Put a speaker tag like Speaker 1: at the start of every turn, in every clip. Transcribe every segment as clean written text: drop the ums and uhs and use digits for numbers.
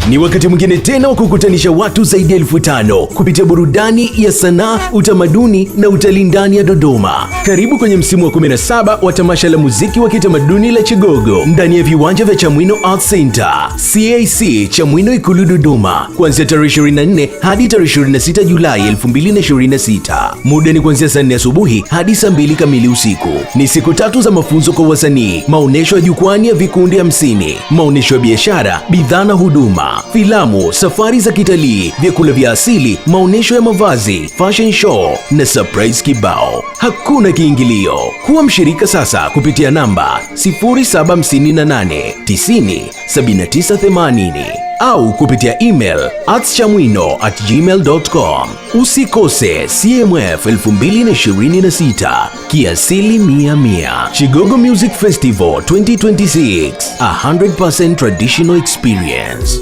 Speaker 1: Ni wakati mwingine tena wa kukutanisha watu zaidi ya 5,000 kupitia burudani ya sanaa, utamaduni na utalii ndani ya Dodoma. Karibu kwenye msimu wa 17 wa tamasha la muziki wa kitamaduni la Chigogo ndani ya viwanja vya Chamwino Arts Center, CAC Chamwino Ikulu Dodoma, kuanzia tarehe 24 hadi tarehe 26 Julai 2026. Muda ni kuanzia saa 4 asubuhi hadi saa 2 kamili usiku. Ni siku 3 za mafunzo kwa wasanii, maonesho ya jukwani ya vikundi 50, maonesho ya biashara, bidhaa na huduma, filamu, safari za kitalii, vyakula vya asili, maonesho ya mavazi, fashion show na surprise kibao. Hakuna kiingilio. Kuwa mshirika sasa kupitia namba 0758 90 7980 au kupitia email @chamwino@gmail.com. Usikose CMF 2026, kiasili 100. Chigogo Music Festival 2026, 100% traditional experience.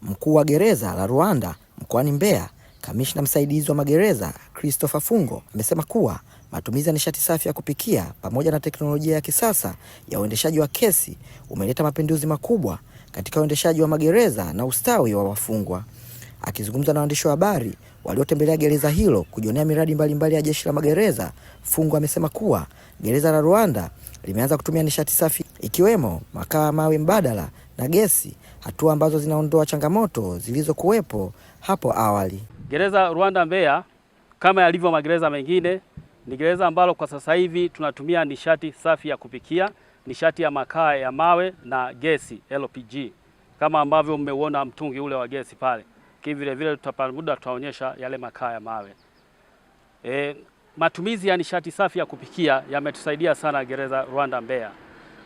Speaker 2: Mkuu wa gereza la Ruanda mkoani Mbeya, kamishna msaidizi wa magereza Christopher Fungo amesema kuwa matumizi ya nishati safi ya kupikia pamoja na teknolojia ya kisasa ya uendeshaji wa kesi umeleta mapinduzi makubwa katika uendeshaji wa magereza na ustawi wa wafungwa. Akizungumza na waandishi wa habari waliotembelea gereza hilo kujionea miradi mbalimbali ya jeshi la magereza, Fungo amesema kuwa gereza la Ruanda limeanza kutumia nishati safi ikiwemo makaa mawe mbadala na gesi, hatua ambazo zinaondoa changamoto zilizokuwepo hapo awali.
Speaker 3: Gereza Ruanda Mbeya, kama yalivyo magereza mengine, ni gereza ambalo kwa sasa hivi tunatumia nishati safi ya kupikia, nishati ya makaa ya mawe na gesi LPG, kama ambavyo mmeuona mtungi ule wa gesi pale. Vile vile muda tutaonyesha yale makaa ya mawe. Matumizi ya nishati safi ya kupikia yametusaidia sana gereza Ruanda Mbeya.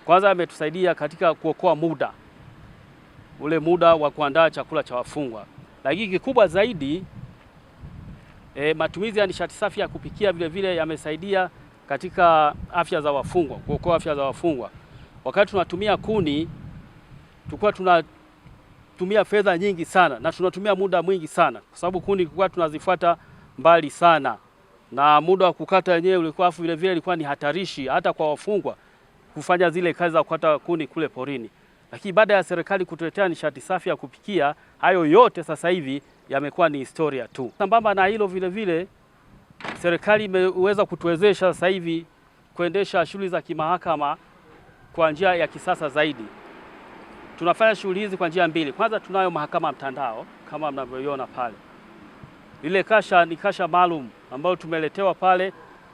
Speaker 3: Kwanza yametusaidia katika kuokoa muda, ule muda wa kuandaa chakula cha wafungwa. Lakini kikubwa zaidi, matumizi ya nishati safi ya kupikia vile vile yamesaidia katika afya za wafungwa, kuokoa afya za wafungwa. Wakati tunatumia kuni, tulikuwa tunatumia fedha nyingi sana na tunatumia muda mwingi sana, kwa sababu kuni tulikuwa tunazifuata mbali sana, na muda wa kukata yenyewe ulikuwa vile vile ilikuwa ni hatarishi hata kwa wafungwa kufanya zile kazi za kukata kuni kule porini. Lakini baada ya serikali kutuletea nishati safi ya kupikia, hayo yote sasa hivi yamekuwa ni historia tu. Sambamba na hilo vile vile, serikali imeweza kutuwezesha sasa hivi kuendesha shughuli za kimahakama kwa njia ya kisasa zaidi. Tunafanya shughuli hizi kwa njia mbili. Kwanza, tunayo mahakama mtandao kama mnavyoiona pale. Ile kasha ni kasha maalum ambayo tumeletewa pale,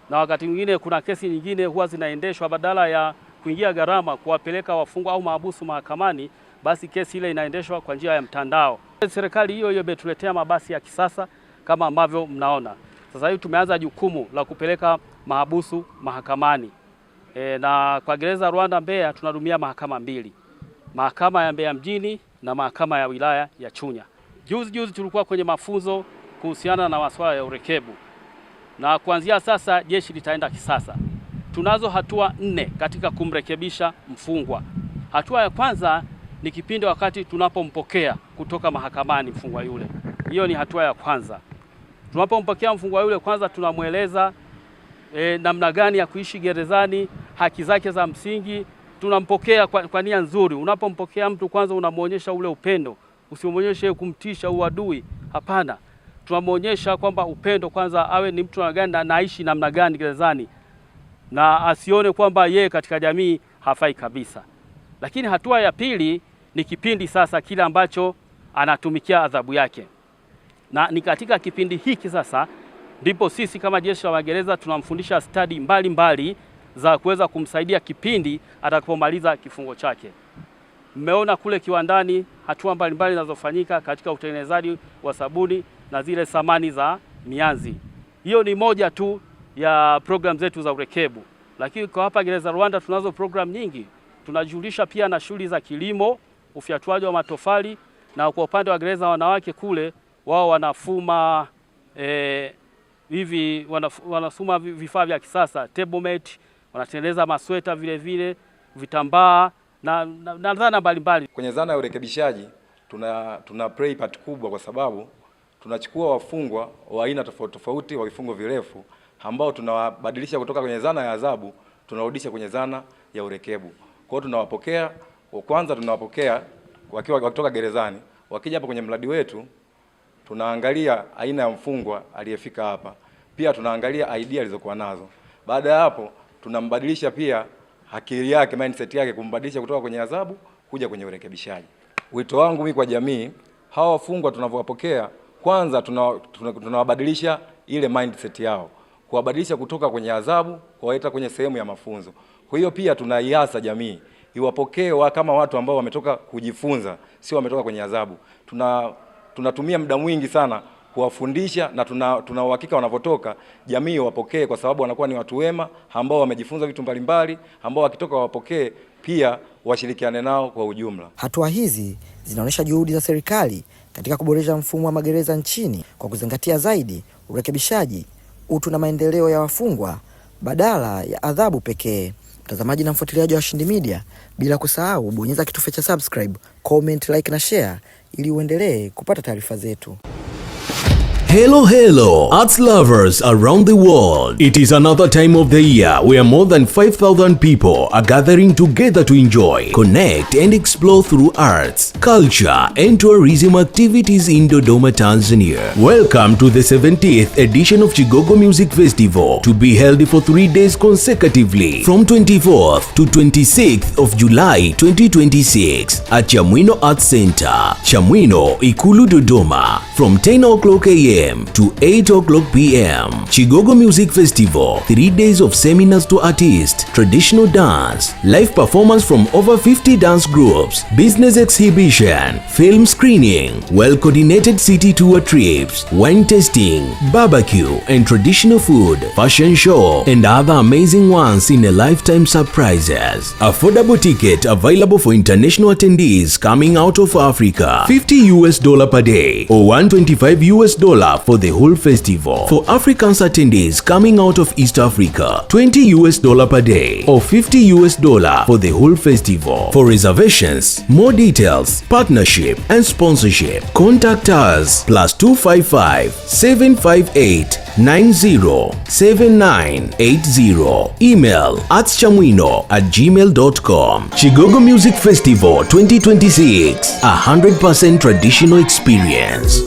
Speaker 3: na wakati mwingine kuna kesi nyingine huwa zinaendeshwa badala ya kuingia gharama kuwapeleka wafungwa au mahabusu mahakamani, basi kesi ile inaendeshwa kwa njia ya mtandao. Serikali hiyo imetuletea mabasi ya kisasa kama ambavyo mnaona. Sasa hivi tumeanza jukumu la kupeleka mahabusu mahakamani. Na kwa gereza Ruanda Mbeya tunahudumia mahakama mbili. Mahakama ya Mbeya mjini na mahakama ya wilaya ya Chunya. Juzi tulikuwa kwenye mafunzo kuhusiana na masuala ya urekebu. Na kuanzia sasa jeshi litaenda kisasa. Tunazo hatua 4 katika kumrekebisha mfungwa. Hatua ya kwanza ni kipindi wakati tunapompokea kutoka mahakamani mfungwa yule. Hiyo ni hatua ya kwanza. Tunapompokea mfungwa yule, kwanza tunamweleza namna gani ya kuishi gerezani, haki zake za msingi. Tunampokea kwa nia nzuri. Unapompokea mtu, kwanza unamuonyesha ule upendo. Usimuonyeshe kumtisha uadui. Hapana. Tunamuonyesha kwamba upendo, kwanza awe ni mtu gani na anaishi namna gani gerezani, na asione kwamba yeye katika jamii hafai kabisa. Lakini hatua ya pili ni kipindi sasa kile ambacho anatumikia adhabu yake. Na ni katika kipindi hiki sasa ndipo sisi kama jeshi la magereza tunamfundisha stadi mbalimbali za kuweza kumsaidia kipindi atakapomaliza kifungo chake. Mmeona kule kiwandani hatua mbalimbali zinazofanyika katika utengenezaji wa sabuni na zile samani za mianzi. Hiyo ni moja tu ya program zetu za urekebu. Lakini kwa hapa gereza Ruanda tunazo program nyingi. Tunajulisha pia na shughuli za kilimo, ufyatuaji wa matofali, na kwa upande wa gereza wanawake kule wao wanafuma wanasuma vifaa vya kisasa, table mat, wanatengeneza masweta vile vile, vitambaa na zana mbalimbali.
Speaker 4: Kwenye zana ya urekebishaji tuna play part kubwa, kwa sababu tunachukua wafungwa wa aina tofauti tofauti wa vifungo virefu ambao tunawabadilisha kutoka kwenye zana ya adhabu tunarudisha kwenye zana ya urekebu. Kwa hiyo tunawapokea, kwanza tunawapokea wakiwa kutoka gerezani, wakija hapa kwenye mradi wetu tunaangalia aina ya mfungwa aliyefika hapa, pia tunaangalia idea alizokuwa nazo. Baada ya hapo tunambadilisha pia akili yake, mindset yake, kumbadilisha kutoka kwenye adhabu kuja kwenye urekebishaji. Wito wangu mimi kwa jamii, hawa wafungwa tunavyowapokea, kwanza tunawabadilisha ile mindset yao, kuwabadilisha kutoka kwenye adhabu kuwaleta kwenye sehemu ya mafunzo. Kwa hiyo pia tunaiasa jamii iwapokee kama watu ambao wametoka kujifunza, sio wametoka kwenye adhabu. Tunatumia muda mwingi sana kuwafundisha, na tuna uhakika wanapotoka jamii wapokee, kwa sababu wanakuwa ni watu wema ambao wamejifunza vitu mbalimbali, ambao wakitoka wapokee pia washirikiane nao kwa ujumla.
Speaker 2: Hatua hizi zinaonyesha juhudi za serikali katika kuboresha mfumo wa magereza nchini kwa kuzingatia zaidi urekebishaji, utu na maendeleo ya wafungwa badala ya adhabu pekee. Mtazamaji na mfuatiliaji wa Washindi Media, bila kusahau bonyeza kitufe cha subscribe, comment, like na share ili uendelee kupata taarifa zetu.
Speaker 1: Hello, arts lovers around the world. It is another time of the year where more than 5,000 people are gathering together to enjoy, connect and explore through arts, culture and tourism activities in Dodoma, Tanzania. Welcome to the 70th edition of Chigogo Music Festival, to be held for 3 days consecutively from 24th to 26th of July 2026 at Chamwino Arts Center, Chamwino, Ikulu, Dodoma, from 10 o'clock a.m. to 8 o'clock p.m. Chigogo Music Festival, 3 days of seminars to artists, traditional dance, live performance from over 50 dance groups, business exhibition, film screening, well-coordinated city tour trips, wine tasting, barbecue and traditional food, fashion show, and other amazing ones in a lifetime surprises. Affordable ticket available for international attendees coming out of Africa, $50 per day or $125 for the whole festival. For Africans attendees coming out of East Africa, $20 per day or $50 for the whole festival. For reservations, more details, partnership and sponsorship, contact us +255 758 907980. Email @chamwino@gmail.com. Chigogo Music Festival 2026, 100% traditional experience.